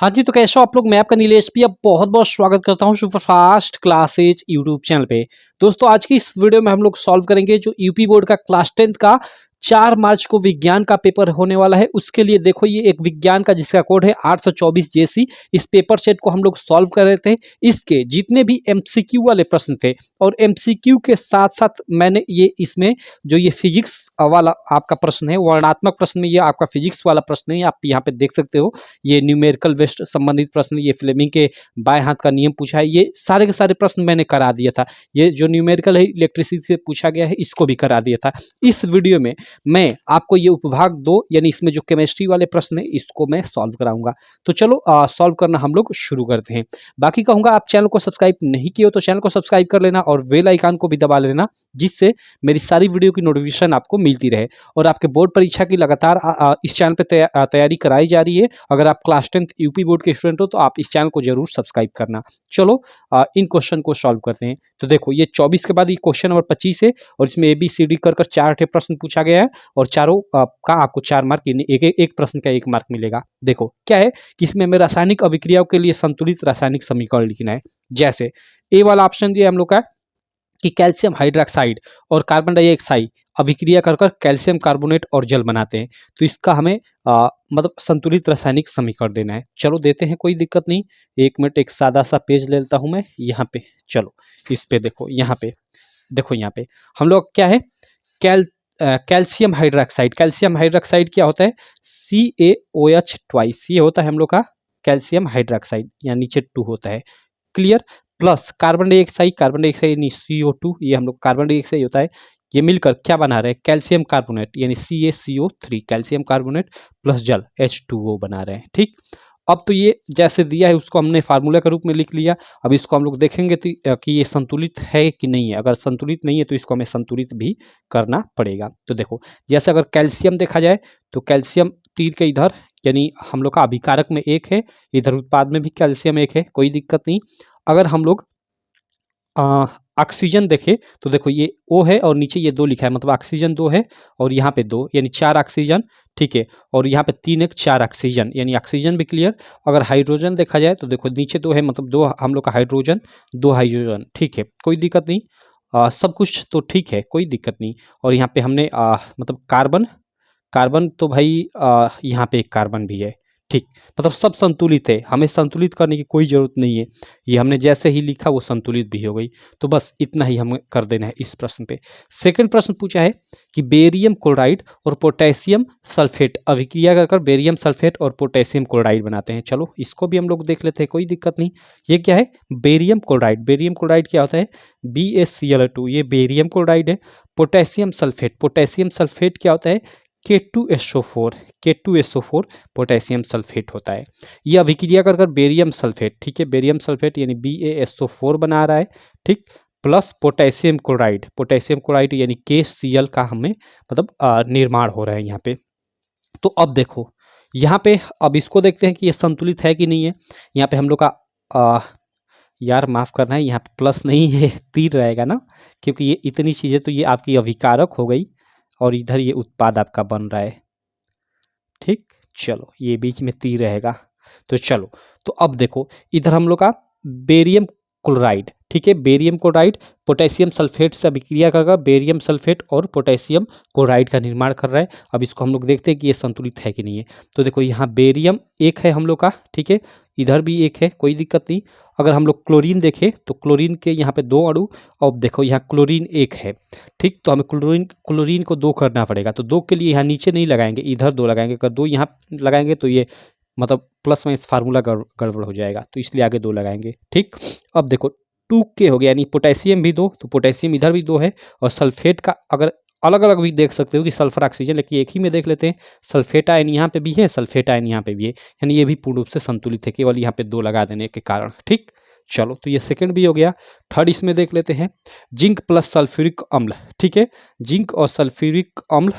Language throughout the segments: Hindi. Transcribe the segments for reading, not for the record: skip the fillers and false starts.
हाँ जी, तो कैसे हो आप लोग? मैं आपका नीलेश भी अब बहुत-बहुत स्वागत करता हूँ सुपरफास्ट क्लासेज यूट्यूब चैनल पे। दोस्तों आज की इस वीडियो में हम लोग सॉल्व करेंगे जो यूपी बोर्ड का क्लास 10th का 4 मार्च को विज्ञान का पेपर होने वाला है। उसके लिए देखो ये एक विज्ञान का जिसका कोड है 824 जेसी। इस पेपर सेट को हम लोग सॉल्व कर रहे थे। इसके जितने भी एमसीक्यू वाले प्रश्न थे और एमसीक्यू के साथ-साथ मैंने ये इसमें जो ये फिजिक्स वाला आपका प्रश्न है, वर्णनात्मक प्रश्न में ये आपका फिजिक्स वाला प्रश्न है, आप यहाँ पे देख सकते हो। ये न्यूमेरिकल बेस्ड संबंधित प्रश्न, ये फ्लेमिंग के बाएं हाथ का नियम पूछा है, ये सारे के सारे प्रश्न मैंने करा दिया था। ये जो न्यूमेरिकल है इलेक्ट्रिसिटी से पूछा गया है, इसको भी करा दिया था। इस वीडियो में मैं आपको ये उपभाग 2 यानी इसमें जो केमिस्ट्री वाले प्रश्न है इसको मैं सॉल्व कराऊंगा। तो चलो सॉल्व करना हम लोग शुरू करते हैं। बाकी कहूंगा आप चैनल को सब्सक्राइब नहीं किए हो तो चैनल को सब्सक्राइब कर लेना और बेल आइकन को भी दबा लेना, जिससे मेरी सारी वीडियो की नोटिफिकेशन आपको मिलती रहे। और आपके बोर्ड परीक्षा की लगातार इस चैनल पे तैयारी कराई जा रही है। अगर आप क्लास 10th यूपी बोर्ड के स्टूडेंट हो तो आप इस चैनल को जरूर सब्सक्राइब करना। चलो इन क्वेश्चन को सॉल्व करते हैं। तो देखो ये 24 के बाद ये क्वेश्चन नंबर 25 है और इसमें ABCD कर 4 प्रश्न पूछा गया है और चारों का आपको 4 मार्क, एक प्रश्न का 1 मार्क मिलेगा। देखो क्या है कि इसमें हमें रासायनिक अभिक्रियाओं के लिए संतुलित रासायनिक समीकरण लिखना है। जैसे ए वाला ऑप्शन दिया हम लोग का कि कैल्शियम हाइड्रोक्साइड और कार्बन डाइऑक्साइड अभिक्रिया कर कैल्शियम कार्बोनेट और जल बनाते हैं। तो इसका हमें मतलब संतुलित रासायनिक समीकरण देना है। चलो देते हैं, कोई दिक्कत नहीं। 1 मिनट, एक सादा सा पेज ले लेता हूं मैं यहाँ पे। चलो इस पे देखो, यहाँ पे देखो, यहाँ पे हम लोग क्या है, कैल्शियम हाइड्रोक्साइड। कैल्शियम हाइड्रोक्साइड क्या होता है? CaOH ट्वाइस, ये होता है हम लोग का कैल्शियम हाइड्रोक्साइड, यहाँ नीचे 2 होता है। क्लियर। प्लस कार्बन डाइऑक्साइड यानी CO2, ये हम लोग कार्बन डाइऑक्साइड होता है। ये मिलकर क्या बना रहे हैं? कैल्शियम कार्बोनेट यानी CaCO3, कैल्शियम कार्बोनेट प्लस जल H2O बना रहे हैं। ठीक। अब तो ये जैसे दिया है उसको हमने फार्मूला के रूप में लिख लिया। अब इसको हम लोग देखेंगे कि ये संतुलित है कि नहीं है। अगर संतुलित नहीं है तो इसको हमें संतुलित भी करना पड़ेगा। तो देखो, जैसे अगर कैल्शियम देखा जाए तो कैल्शियम तीर के इधर यानी हम लोग का अभिकारक में 1 है, इधर उत्पाद में भी कैल्शियम 1 है, कोई दिक्कत नहीं। अगर हम लोग ऑक्सीजन देखें तो देखो ये O है और नीचे ये 2 लिखा है, मतलब ऑक्सीजन 2 है और यहाँ पे 2 यानी 4 ऑक्सीजन। ठीक है। और यहाँ पे 3 1 4 ऑक्सीजन यानी ऑक्सीजन भी क्लियर। अगर हाइड्रोजन देखा जाए तो देखो नीचे 2 है, मतलब 2 हम लोग का हाइड्रोजन, 2 हाइड्रोजन। ठीक है, कोई दिक्कत नहीं। सब कुछ तो ठीक है, कोई दिक्कत नहीं। और यहाँ पे हमने मतलब कार्बन, कार्बन तो भाई यहाँ पे एक कार्बन भी है। ठीक, मतलब सब संतुलित है, हमें संतुलित करने की कोई ज़रूरत नहीं है। ये हमने जैसे ही लिखा वो संतुलित भी हो गई। तो बस इतना ही हमें कर देना है इस प्रश्न पे। सेकंड प्रश्न पूछा है कि बेरियम क्लोराइड और पोटेशियम सल्फेट अभिक्रिया कर कर बेरियम सल्फेट और पोटेशियम क्लोराइड बनाते हैं। चलो इसको भी हम लोग देख लेते हैं, कोई दिक्कत नहीं। ये क्या है? Barium chloride. बेरियम क्लोराइड क्या होता है? BaCl2, ये बेरियम क्लोराइड है। पोटेशियम सल्फेट, पोटेशियम सल्फेट क्या होता है? K2SO4, K2SO4 पोटेशियम सल्फेट होता है। ये अभिक्रिया कर बेरियम सल्फेट, ठीक है, बेरियम सल्फेट यानी BaSO4 बना रहा है। ठीक, plus potassium chloride, potassium chloride यानी KCl का हमें मतलब निर्माण हो रहा है यहाँ पे। तो अब देखो यहाँ पे, अब इसको देखते हैं कि ये संतुलित है कि नहीं है। यहाँ पे हम लोग का यार माफ़ करना है, यहाँ पे प्लस नहीं है, तीर रहेगा ना, क्योंकि ये इतनी चीज़ें तो ये आपकी अभिकारक हो गई और इधर ये उत्पाद आपका बन रहा है। ठीक, चलो ये बीच में तीर रहेगा। तो चलो, तो अब देखो इधर हम लोग का बेरियम क्लोराइड, ठीक है, बेरियम क्लोराइड पोटेशियम सल्फेट से अभिक्रिया कर बेरियम सल्फेट और पोटेशियम क्लोराइड का निर्माण कर रहा है। अब इसको हम लोग देखते हैं कि ये संतुलित है कि नहीं है। तो देखो यहाँ बेरियम 1 है हम लोग का, ठीक है, इधर भी 1 है, कोई दिक्कत नहीं। अगर हम लोग क्लोरीन देखें तो क्लोरीन के यहाँ पे 2 अणु, और देखो यहाँ क्लोरीन 1 है। ठीक, तो हमें क्लोरीन को 2 करना पड़ेगा। तो 2 के लिए यहाँ नीचे नहीं लगाएंगे, इधर 2 लगाएंगे। अगर 2 यहाँ लगाएंगे तो ये मतलब प्लस माइनस फार्मूला गड़बड़ हो जाएगा, तो इसलिए आगे 2 लगाएंगे। ठीक, अब देखो 2K हो गया यानी पोटेशियम भी 2, तो पोटेशियम इधर भी 2 है। और सल्फेट का अगर अलग अलग भी देख सकते हो कि सल्फर ऑक्सीजन, लेकिन एक ही में देख लेते हैं। सल्फेट आयन यहाँ पे भी है, सल्फेट आयन यहाँ पे भी है, यानी ये भी पूर्ण रूप से संतुलित है, केवल यहाँ पे 2 लगा देने के कारण। ठीक, चलो तो ये सेकंड भी हो गया। थर्ड इसमें देख लेते हैं, जिंक प्लस सल्फ्यूरिक अम्ल। ठीक है, जिंक और सल्फ्यूरिक अम्ल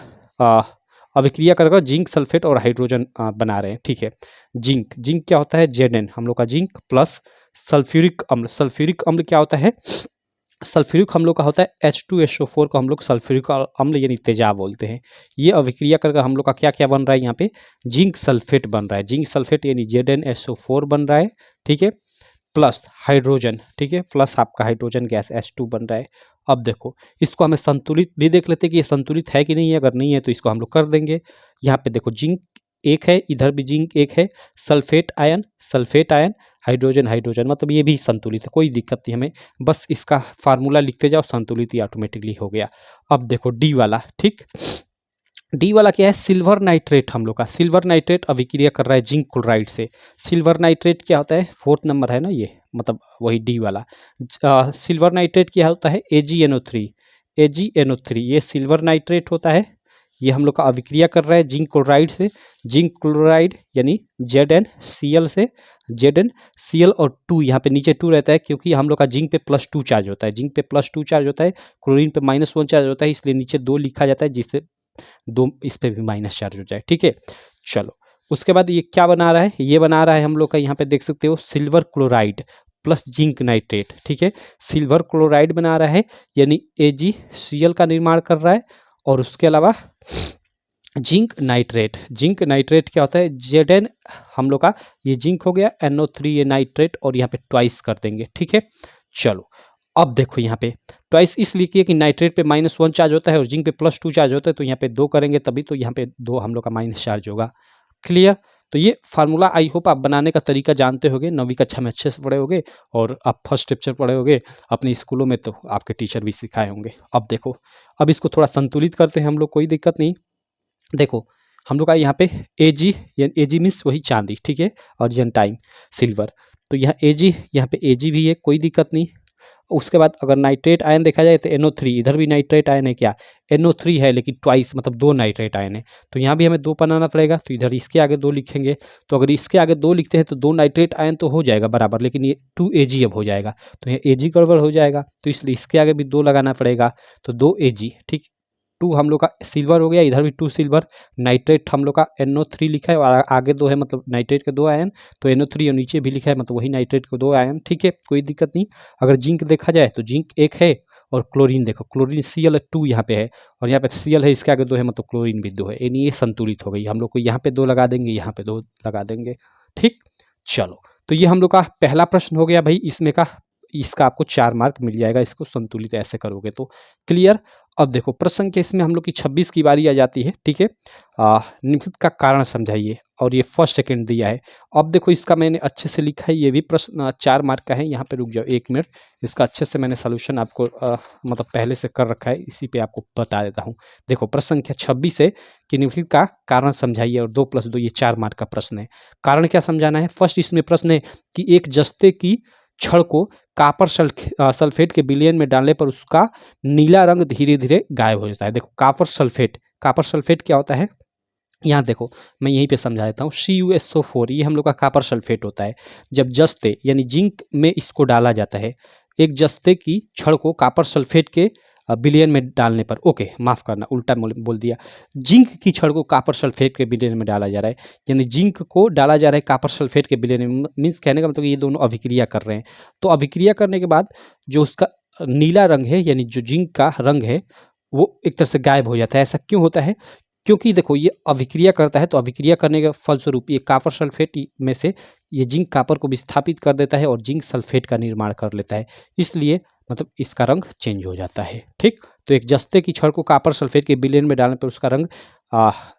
अभिक्रिया कर जिंक सल्फेट और हाइड्रोजन बना रहे हैं। ठीक है, जिंक, जिंक क्या होता है? Zn हम लोग का जिंक प्लस सल्फ्यूरिक अम्ल, सल्फ्यूरिक अम्ल क्या होता है? सल्फ्यूरिक अम्लों का होता है H2SO4 को हम लोग सल्फ्यूरिक अम्ल यानी तेजाब बोलते हैं। ये अभिक्रिया करके हम लोग का क्या क्या बन रहा है, यहाँ पे जिंक सल्फेट बन रहा है। जिंक सल्फेट यानी ZnSO4 बन रहा है, ठीक है, प्लस हाइड्रोजन, ठीक है, प्लस आपका हाइड्रोजन गैस H2 बन रहा है। अब देखो इसको हमें संतुलित भी देख लेते हैं कि ये संतुलित है कि नहीं है। अगर नहीं है तो इसको हम लोग कर देंगे। यहाँ पे देखो जिंक एक है, इधर भी जिंक एक है, सल्फेट आयन, हाइड्रोजन हाइड्रोजन, मतलब ये भी संतुलित है, कोई दिक्कत नहीं हमें। बस इसका फार्मूला लिखते जाओ, संतुलित ही ऑटोमेटिकली हो गया। अब देखो डी वाला, ठीक, डी वाला क्या है, सिल्वर नाइट्रेट। हम लोग का सिल्वर नाइट्रेट अभिक्रिया कर रहा है जिंक क्लोराइड से। सिल्वर नाइट्रेट क्या होता है, 4th नंबर है ना ये, मतलब वही डी वाला। सिल्वर नाइट्रेट क्या होता है, AgNO3, ये सिल्वर नाइट्रेट होता है। ये हम लोग का अभिक्रिया कर रहा है जिंक क्लोराइड से। जिंक क्लोराइड यानी ZnCl से, ZnCl और 2, यहाँ पे नीचे 2 रहता है क्योंकि हम लोग का जिंक पे +2 चार्ज होता है, जिंक पे +2 चार्ज होता है, क्लोरीन पे -1 चार्ज होता है, इसलिए नीचे 2 लिखा जाता है, जिससे 2 इस पे भी माइनस चार्ज हो जाए, ठीक है। चलो उसके बाद ये क्या बना रहा है, ये बना रहा है हम लोग का, यहाँ पे देख सकते हो silver chloride plus zinc nitrate, ठीक है, सिल्वर क्लोराइड बना रहा है यानी AgCl का निर्माण कर रहा है। और उसके अलावा जिंक नाइट्रेट क्या होता है, Zn हम लोग का ये जिंक हो गया, NO3 ये नाइट्रेट, और यहाँ पे ट्वाइस कर देंगे, ठीक है। चलो अब देखो यहाँ पे ट्वाइस इसलिए किया कि नाइट्रेट पे -1 चार्ज होता है और जिंक पे +2 चार्ज होता है, तो यहाँ पे 2 करेंगे तभी तो यहाँ पे 2 हम लोग का माइनस चार्ज होगा। क्लियर। तो ये फार्मूला आई होप आप बनाने का तरीका जानते होगे, 9वीं कक्षा में अच्छे से पढ़े होगे, और आप फर्स्ट लेक्चर पढ़े होगे अपने स्कूलों में, तो आपके टीचर भी सिखाए होंगे। अब देखो अब इसको थोड़ा संतुलित करते हैं हम लोग, कोई दिक्कत नहीं। देखो हम लोग का यहाँ पे Ag मीन्स वही चांदी, ठीक है, और टाइम सिल्वर, तो यहाँ Ag, यहाँ पे Ag भी है, कोई दिक्कत नहीं। उसके बाद अगर नाइट्रेट आयन देखा जाए तो NO3, इधर भी नाइट्रेट आयन है, क्या NO3 है लेकिन ट्वाइस, मतलब 2 नाइट्रेट आयन है, तो यहाँ भी हमें 2 बनाना पड़ेगा, तो इधर इसके आगे 2 लिखेंगे। तो अगर इसके आगे 2 लिखते हैं तो 2 नाइट्रेट आयन तो हो जाएगा बराबर, लेकिन ये 2 Ag अब हो जाएगा, तो यहाँ Ag गड़बड़ हो जाएगा, तो इसलिए इसके आगे भी 2 लगाना पड़ेगा, तो 2 Ag, ठीक। 2 हम लोग का सिल्वर हो गया, इधर भी 2 सिल्वर, नाइट्रेट हम लोग का NO3 लिखा है और आगे 2 है, मतलब नाइट्रेट के 2 आयन, तो NO3 और नीचे भी लिखा है, मतलब वही नाइट्रेट के 2 आयन, ठीक है, कोई दिक्कत नहीं। अगर जिंक देखा जाए तो जिंक एक है, और क्लोरीन देखो, क्लोरीन Cl2 यहाँ पे है, और यहाँ पे Cl है, इसके आगे 2 है, मतलब क्लोरीन भी 2 है, यानी ये संतुलित हो गई। हम लोग को यहाँ पे 2 लगा देंगे, यहाँ पे 2 लगा देंगे, ठीक। चलो तो ये हम लोग का पहला प्रश्न हो गया भाई, इसमें का इसका आपको 4 मार्क मिल जाएगा, इसको संतुलित ऐसे करोगे तो। क्लियर। अब देखो प्रश्न संख्या इसमें हम लोग की 26 की बारी आ जाती है, ठीक है। निम्नलिखित का कारण समझाइए, और ये फर्स्ट सेकंड दिया है। अब देखो इसका मैंने अच्छे से लिखा है, ये भी प्रश्न 4 मार्क का है। यहाँ पे रुक जाओ 1 मिनट, इसका अच्छे से मैंने सोल्यूशन आपको मतलब पहले से कर रखा है, इसी पे आपको बता देता हूँ। देखो प्रश्न संख्या 26 है कि निम्नलिखित का कारण समझाइए, और 2 + 2 ये 4 मार्क का प्रश्न है। कारण क्या समझाना है, फर्स्ट इसमें प्रश्न है कि एक जस्ते की छड़ को कॉपर सल्फेट के विलयन में डालने पर उसका नीला रंग धीरे धीरे गायब हो जाता है। देखो कॉपर सल्फेट क्या होता है, यहाँ देखो मैं यहीं पे समझा देता हूँ। CuSO4 ये हम लोग का कॉपर सल्फेट होता है। जब जस्ते यानी जिंक में इसको डाला जाता है, एक जस्ते की छड़ को कॉपर सल्फेट के विलयन में डालने पर, ओके माफ करना उल्टा बोल दिया, जिंक की छड़ को कॉपर सल्फेट के विलयन में डाला जा रहा है, यानी जिंक को डाला जा रहा है कॉपर सल्फेट के विलयन में, मीन्स कहने का मतलब ये दोनों अभिक्रिया कर रहे हैं। तो अभिक्रिया करने के बाद जो उसका नीला रंग है, यानी जो जिंक का रंग है, वो एक तरह से गायब हो जाता है। ऐसा क्यों होता है, क्योंकि देखो ये अभिक्रिया करता है, तो अभिक्रिया करने के फलस्वरूप ये कॉपर सल्फेट में से ये जिंक कॉपर को विस्थापित कर देता है और जिंक सल्फेट का निर्माण कर लेता है, इसलिए मतलब इसका रंग चेंज हो जाता है, ठीक। तो एक जस्ते की छड़ को कॉपर सल्फेट के विलयन में डालने पर उसका रंग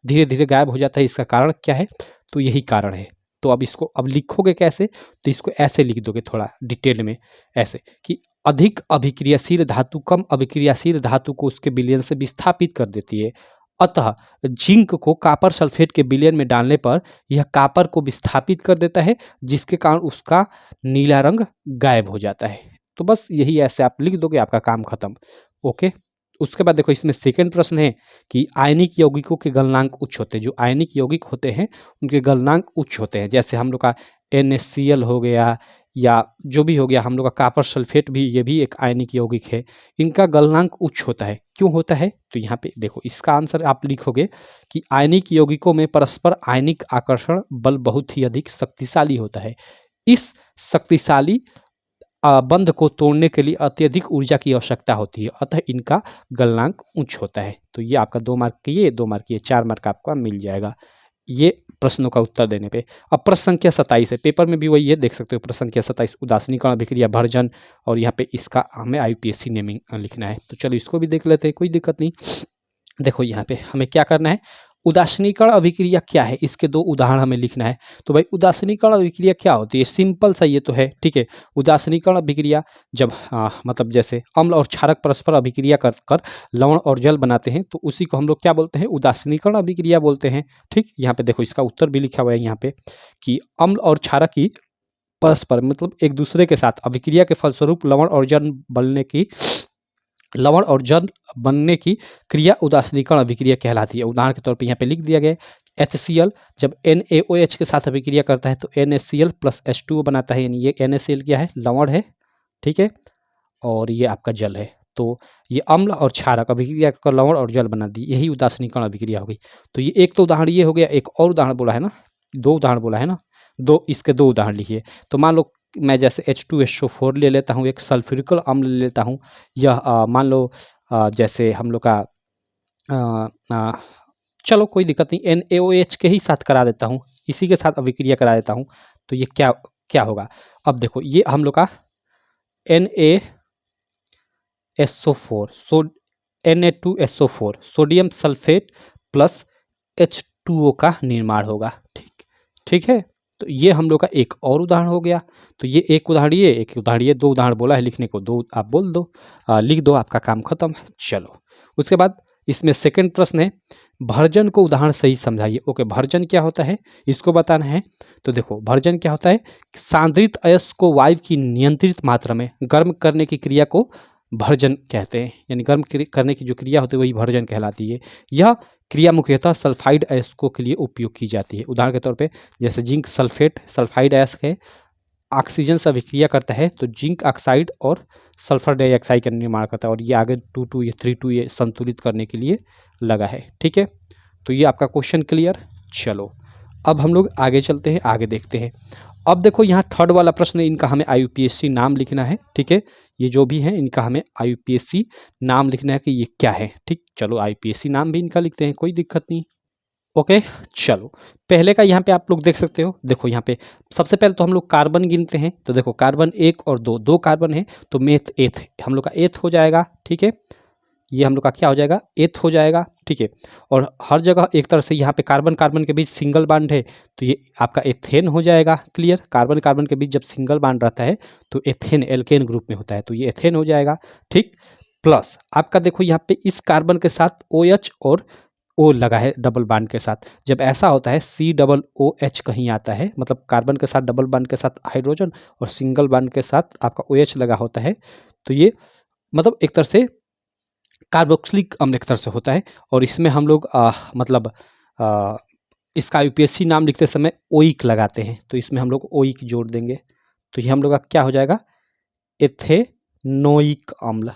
धीरे धीरे गायब हो जाता है। इसका कारण क्या है, तो यही कारण है। तो अब इसको अब लिखोगे कैसे, तो इसको ऐसे लिख दोगे थोड़ा डिटेल में, ऐसे कि अधिक अभिक्रियाशील धातु कम अभिक्रियाशील धातु को उसके विलयन से विस्थापित कर देती है, अतः जिंक को कॉपर सल्फेट के विलयन में डालने पर यह कॉपर को विस्थापित कर देता है, जिसके कारण उसका नीला रंग गायब हो जाता है। तो बस यही ऐसे आप लिख दोगे, आपका काम खत्म, ओके। उसके बाद देखो इसमें सेकंड प्रश्न है कि आयनिक यौगिकों के गलनांक उच्च होते हैं। जो आयनिक यौगिक होते हैं उनके गलनांक उच्च होते हैं, जैसे हम लोग का NaCl हो गया, या जो भी हो गया, हम लोग का कॉपर सल्फेट भी, ये भी एक आयनिक यौगिक है, इनका गलनांक उच्च होता है। क्यों होता है, तो यहाँ पे देखो इसका आंसर आप लिखोगे कि आयनिक यौगिकों में परस्पर आयनिक आकर्षण बल बहुत ही अधिक शक्तिशाली होता है। इस शक्तिशाली बंध को तोड़ने के लिए अत्यधिक ऊर्जा की आवश्यकता होती है, अतः इनका गलनांक उच्च होता है। तो ये आपका 2 मार्क के ये 2 मार्क के ये 4 मार्क आपका मिल जाएगा ये प्रश्नों का उत्तर देने पे। अब प्रश्न संख्या 27 है, पेपर में भी वही है, देख सकते हो प्रश्न संख्या 27 उदासीनीकरण अभिक्रिया भर्जन, और यहाँ पे इसका हमें IUPAC नेमिंग लिखना है। तो चलो इसको भी देख लेते हैं, कोई दिक्कत नहीं। देखो यहाँ पे हमें क्या करना है, उदासीनीकरण अभिक्रिया क्या है, इसके 2 उदाहरण हमें लिखना है। तो भाई उदासीनीकरण अभिक्रिया क्या होती है, सिंपल सा ये तो है, ठीक है। उदासीनीकरण अभिक्रिया जब मतलब जैसे अम्ल और क्षारक परस्पर अभिक्रिया कर लवण और जल बनाते हैं, तो उसी को हम लोग क्या बोलते हैं, उदासीनीकरण अभिक्रिया बोलते हैं, ठीक। यहाँ पे देखो इसका उत्तर भी लिखा हुआ है यहाँ पे कि अम्ल और क्षारक की परस्पर मतलब एक दूसरे के साथ अभिक्रिया के फलस्वरूप लवण और जल बनने की क्रिया उदासीनीकरण अभिक्रिया कहलाती है। उदाहरण के तौर पे यहाँ पे लिख दिया गया HCl जब NaOH के साथ अभिक्रिया करता है तो NaCl प्लस H2O बनाता है, यानी ये NaCl क्या है, लवण है, ठीक है, और ये आपका जल है। तो ये अम्ल और क्षारक अभिक्रिया कर लवण और जल बना दी, यही उदासीनीकरण अभिक्रिया हो गई। तो ये एक तो उदाहरण ये हो गया, एक और उदाहरण बोला है ना, 2 उदाहरण बोला है ना, इसके 2 उदाहरण लिखिए। तो मान लो मैं जैसे H2SO4 ले लेता हूँ, एक सल्फ्यूरिक अम्ल ले लेता हूँ, यह मान लो जैसे हम लोग का चलो कोई दिक्कत नहीं, NaOH के ही साथ करा देता हूँ, इसी के साथ अभिक्रिया करा देता हूँ। तो ये क्या क्या होगा, अब देखो ये हम लोग का Na2SO4 sodium sulphate plus H2O का निर्माण होगा, ठीक है। तो ये हम लोग का एक और उदाहरण हो गया। तो ये एक उदाहरण ये, एक उदाहरण ये, 2 उदाहरण बोला है लिखने को, 2 आप बोल दो, लिख दो, आपका काम खत्म। चलो उसके बाद इसमें सेकंड प्रश्न है, भर्जन को उदाहरण सही समझाइए। ओके, भर्जन क्या होता है इसको बताना है। तो देखो भर्जन क्या होता है, सांद्रित अयस्क को वायु की नियंत्रित मात्रा में गर्म करने की क्रिया को भर्जन कहते हैं, यानी गर्म करने की जो क्रिया होती है वही भर्जन कहलाती है। यह क्रिया मुख्यतः सल्फाइड अयस्कों के लिए उपयोग की जाती है। उदाहरण के तौर पे जैसे जिंक सल्फेट सल्फाइड अयस्क है, ऑक्सीजन से अभिक्रिया करता है तो जिंक ऑक्साइड और सल्फर डाइऑक्साइड का निर्माण करता है, और ये आगे 2 या 3 ये संतुलित करने के लिए लगा है, ठीक है। तो ये आपका क्वेश्चन क्लियर। चलो अब हम लोग आगे चलते हैं, आगे देखते हैं। अब देखो यहाँ थर्ड वाला प्रश्न, इनका हमें IUPAC नाम लिखना है, ठीक है। ये जो भी हैं इनका हमें IUPAC नाम लिखना है कि ये क्या है, ठीक। चलो IUPAC नाम भी इनका लिखते हैं, कोई दिक्कत नहीं। ओके चलो पहले का यहाँ पे आप लोग देख सकते हो, देखो यहाँ पे सबसे पहले तो हम लोग कार्बन गिनते हैं। तो देखो कार्बन 1 और 2 कार्बन है, तो मेथ एथ हम लोग का एथ हो जाएगा, ठीक है। ये हम लोग का क्या हो जाएगा, एथ हो जाएगा, ठीक है। और हर जगह एक तरह से यहाँ पे कार्बन कार्बन के बीच सिंगल बॉन्ड है, तो ये आपका एथेन हो जाएगा, क्लियर। कार्बन कार्बन के बीच जब सिंगल बॉन्ड रहता है तो एथेन एल्केन ग्रुप में होता है, तो ये एथेन हो जाएगा, ठीक। प्लस आपका देखो यहाँ पे इस कार्बन के साथ OH और O लगा है डबल बॉन्ड के साथ। जब ऐसा होता है COOH कहीं आता है, मतलब कार्बन के साथ डबल बॉन्ड के साथ हाइड्रोजन और सिंगल बॉन्ड के साथ आपका OH लगा होता है, तो ये मतलब एक तरह से कार्बोक्सिलिक अम्ल एक तरह से होता है। और इसमें हम लोग मतलब इसका IUPAC नाम लिखते समय ओइक लगाते हैं, तो इसमें हम लोग ओइक जोड़ देंगे, तो ये हम लोग का क्या हो जाएगा, एथेनोइक अम्ल,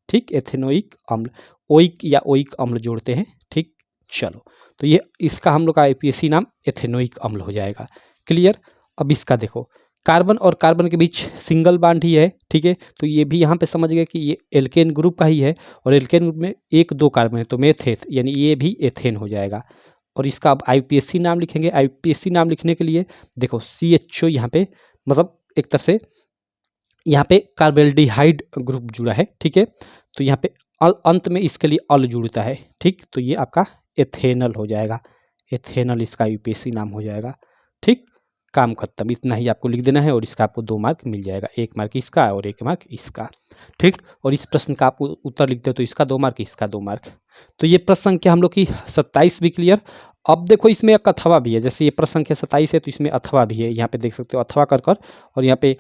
ठीक। एथेनोइक अम्ल, ओइक या ओइक अम्ल जोड़ते हैं, ठीक। चलो तो ये इसका हम लोग का IUPAC नाम एथेनोइक अम्ल हो जाएगा, क्लियर। अब इसका देखो कार्बन और कार्बन के बीच सिंगल बॉन्ड ही है, ठीक है। तो ये भी यहाँ पे समझ गए कि ये एल्केन ग्रुप का ही है, और एल्केन ग्रुप में 1-2 कार्बन है तो मेथेथ, यानी ये भी एथेन हो जाएगा। और इसका अब IUPAC नाम लिखेंगे। IUPAC नाम लिखने के लिए देखो CHO यहाँ पे मतलब एक तरह से यहाँ पे कार्बोल्डिहाइड ग्रुप जुड़ा है, ठीक है। तो यहाँ पे अंत में इसके लिए अल जुड़ता है, ठीक। तो ये आपका एथेनल हो जाएगा, एथेनल इसका IUPAC नाम हो जाएगा, ठीक। काम खत्म, इतना ही आपको लिख देना है और इसका आपको 2 मार्क मिल जाएगा, 1 मार्क इसका और 1 मार्क इसका, ठीक। और इस प्रश्न का आप उत्तर लिखते हो तो इसका 2 मार्क, इसका 2 मार्क। तो ये प्रश्न संख्या हम लोग की 27 भी क्लियर। अब देखो इसमें एक अथवा भी है, जैसे ये प्रश्न संख्या 27 है तो इसमें अथवा भी है, यहाँ पे देख सकते हो अथवा कर और यहाँ पे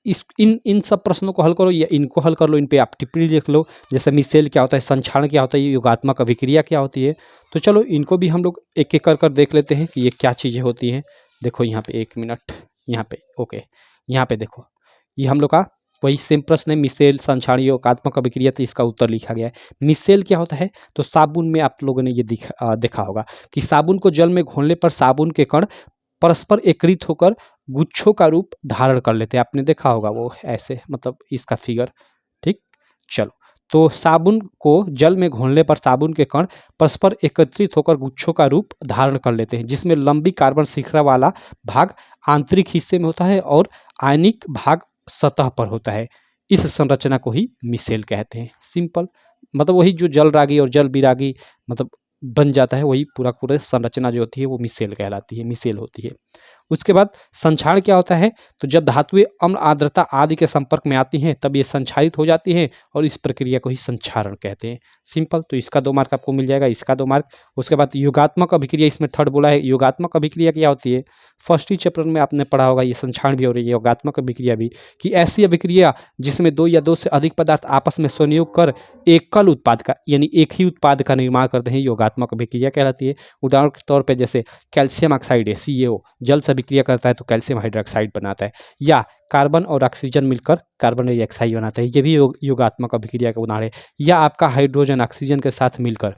इन सब प्रश्नों को हल करो या इनको हल कर लो, इन पे आप टिप्पणी लिख लो, जैसे मिसेल क्या होता है, संक्षारण क्या होता है, योगात्मक अभिक्रिया क्या होती है। तो चलो इनको भी हम लोग एक एक कर देख लेते हैं कि ये क्या चीज़ें होती हैं। देखो यहाँ पे 1 मिनट, यहाँ पे ओके, यहाँ पे देखो ये हम लोग का वही सेम प्रश्न है, मिसेल संक्षारण योगात्मक अभिक्रिया, तो इसका उत्तर लिखा गया है। मिसेल क्या होता है, तो साबुन में आप लोगों ने ये देखा होगा कि साबुन को जल में घोलने पर साबुन के कण परस्पर एकत्रित होकर गुच्छों का रूप धारण कर लेते हैं। आपने देखा होगा वो ऐसे, मतलब इसका फिगर। ठीक, चलो, तो साबुन को जल में घोलने पर साबुन के कण परस्पर एकत्रित होकर गुच्छों का रूप धारण कर लेते हैं, जिसमें लंबी कार्बन श्रृंखला वाला भाग आंतरिक हिस्से में होता है और आयनिक भाग सतह पर होता है। इस संरचना को ही मिसेल कहते हैं। सिंपल, मतलब वही जो जल रागी और जल विरागी मतलब बन जाता है, वही पूरा संरचना जो होती है वो मिसेल कहलाती है, मिसेल होती है। उसके बाद संक्षारण क्या होता है, तो जब धातुएं अम्ल, आर्द्रता आदि के संपर्क में आती हैं तब ये संक्षारित हो जाती हैं और इस प्रक्रिया को ही संक्षारण कहते हैं। सिंपल, तो इसका 2 मार्क आपको मिल जाएगा, इसका 2 मार्क। उसके बाद योगात्मक अभिक्रिया, इसमें थर्ड बोला है। योगात्मक अभिक्रिया क्या होती है, फर्स्ट ही चैप्टर में आपने पढ़ा होगा, ये संक्षारण भी और ये योगात्मक अभिक्रिया भी, कि ऐसी अभिक्रिया जिसमें 2 या 2 से अधिक पदार्थ आपस में संयोग कर एकल उत्पाद का यानी एक ही उत्पाद का निर्माण करते हैं, योगात्मक अभिक्रिया कहलाती है। उदाहरण के तौर पर जैसे कैल्शियम ऑक्साइड है, CaO, जल से अभिक्रिया करता है तो कैल्शियम हाइड्रोक्साइड बनाता है, या कार्बन और ऑक्सीजन मिलकर कार्बन डाइऑक्साइड बनाता है, ये भी योगात्मक अभिक्रिया का उदाहरण है। या आपका हाइड्रोजन ऑक्सीजन के साथ मिलकर,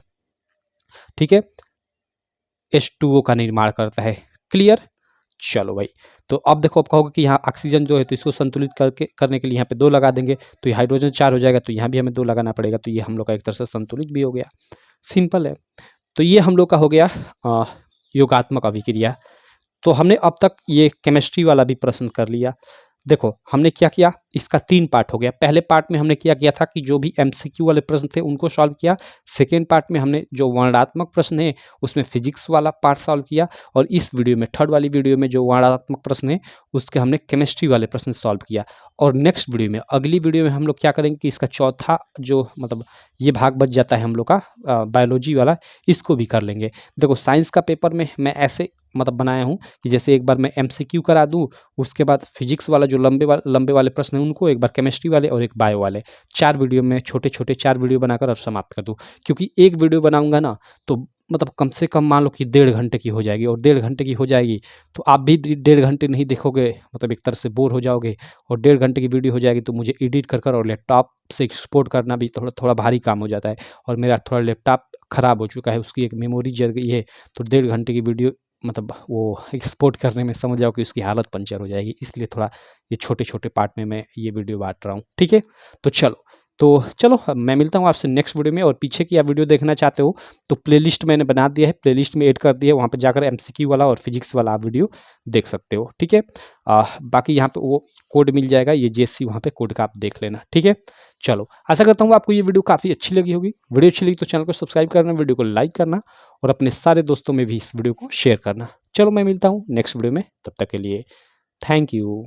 ठीक है, H2O का निर्माण करता है। क्लियर, चलो भाई। तो अब देखो, आप कहोगे कि यहाँ ऑक्सीजन जो है तो इसको संतुलित करने के लिए यहाँ पे 2 लगा देंगे तो ये हाइड्रोजन 4 हो जाएगा, तो यहाँ भी हमें 2 लगाना पड़ेगा, तो ये हम लोग का एक तरह से संतुलित भी हो गया। सिंपल है। तो ये हम लोग का हो गया योगात्मक अभिक्रिया। तो हमने अब तक ये केमिस्ट्री वाला भी प्रश्न कर लिया। देखो हमने क्या किया, इसका 3 पार्ट हो गया। पहले पार्ट में हमने क्या किया था कि जो भी MCQ वाले प्रश्न थे उनको सॉल्व किया। सेकेंड पार्ट में हमने जो वर्णनात्मक प्रश्न है उसमें फिजिक्स वाला पार्ट सॉल्व किया, और इस वीडियो में, थर्ड वाली वीडियो में जो वर्णनात्मक प्रश्न है उसके हमने केमिस्ट्री वाले प्रश्न सॉल्व किया। और नेक्स्ट वीडियो में, अगली वीडियो में हम लोग क्या करेंगे कि इसका चौथा जो मतलब ये भाग बच जाता है हम लोग का बायोलॉजी वाला, इसको भी कर लेंगे। देखो साइंस का पेपर में मैं ऐसे मतलब बनाया हूँ कि जैसे एक बार मैं MCQ करा दूँ, उसके बाद फिजिक्स वाला जो लंबे वाले प्रश्न हैं उनको, एक बार केमिस्ट्री वाले और एक बायो वाले, 4 वीडियो में, छोटे 4 वीडियो बनाकर और समाप्त कर दूँ। क्योंकि एक वीडियो बनाऊंगा ना तो मतलब कम से कम मान लो कि 1.5 घंटे की हो जाएगी, और 1.5 घंटे की हो जाएगी तो आप भी 1.5 घंटे नहीं देखोगे, मतलब एक तरह से बोर हो जाओगे। और 1.5 घंटे की वीडियो हो जाएगी तो मुझे एडिट कर और लैपटॉप से एक्सपोर्ट करना भी थोड़ा भारी काम हो जाता है, और मेरा थोड़ा लैपटॉप ख़राब हो चुका है, उसकी एक मेमोरी जल गई है, तो 1.5 घंटे की वीडियो मतलब वो एक्सपोर्ट करने में समझ जाओ कि उसकी हालत पंचर हो जाएगी। इसलिए थोड़ा ये छोटे पार्ट में मैं ये वीडियो बांट रहा हूँ, ठीक है। तो चलो मैं मिलता हूँ आपसे नेक्स्ट वीडियो में। और पीछे की आप वीडियो देखना चाहते हो तो प्लेलिस्ट मैंने बना दिया है, प्लेलिस्ट में ऐड कर दिया है, वहाँ पर जाकर MCQ वाला और फिजिक्स वाला आप वीडियो देख सकते हो, ठीक है। बाकी यहाँ पे वो कोड मिल जाएगा, ये JC वहाँ पे कोड का आप देख लेना, ठीक है। चलो, आशा करता हूँ आपको ये वीडियो काफ़ी अच्छी लगी होगी। वीडियो अच्छी लगी तो चैनल को सब्सक्राइब करना, वीडियो को लाइक करना, और अपने सारे दोस्तों में भी इस वीडियो को शेयर करना। चलो मैं मिलता हूँ नेक्स्ट वीडियो में, तब तक के लिए थैंक यू।